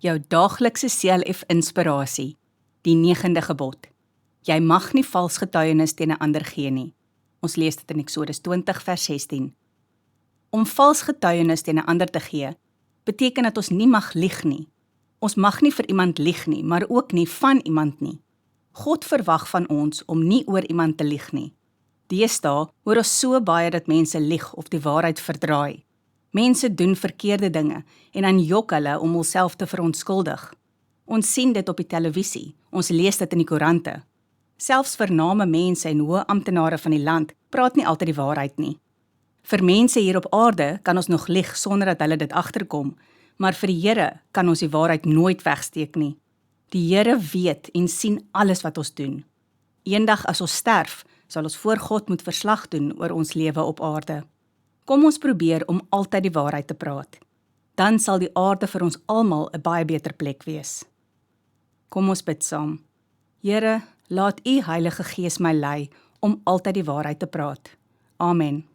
Jou daaglikse CLF-inspirasie, die 9de gebod. Jy mag nie vals getuienis teen 'n ander gee nie. Ons lees dit in Eksodus 20 vers 16. Om vals getuienis teen 'n ander te gee, beteken dat ons nie mag lieg nie. Ons mag nie vir iemand lieg nie, maar ook nie van iemand nie. God verwag van ons om nie oor iemand te lieg nie. Deesdae hoor ons so baie dat mense lieg of die waarheid verdraai. Mense doen verkeerde dinge en dan jok hulle om hulself te verontskuldig. Ons sien dit op die televisie, ons lees dit in die koerante. Selfs vername mense en hoë amptenare van die land praat nie altyd die waarheid nie. Vir mense hier op aarde kan ons nog lieg sonder dat hulle dit agterkom, maar vir die Here kan ons die waarheid nooit wegsteek nie. Die Here weet en sien alles wat ons doen. Eendag as ons sterf, sal ons voor God moet verslag doen oor ons lewe op aarde. Kom ons probeer om altyd die waarheid te praat. Dan sal die aarde vir ons almal 'n baie beter plek wees. Kom ons bid saam. Here, laat U Heilige Gees my lei om altyd die waarheid te praat. Amen.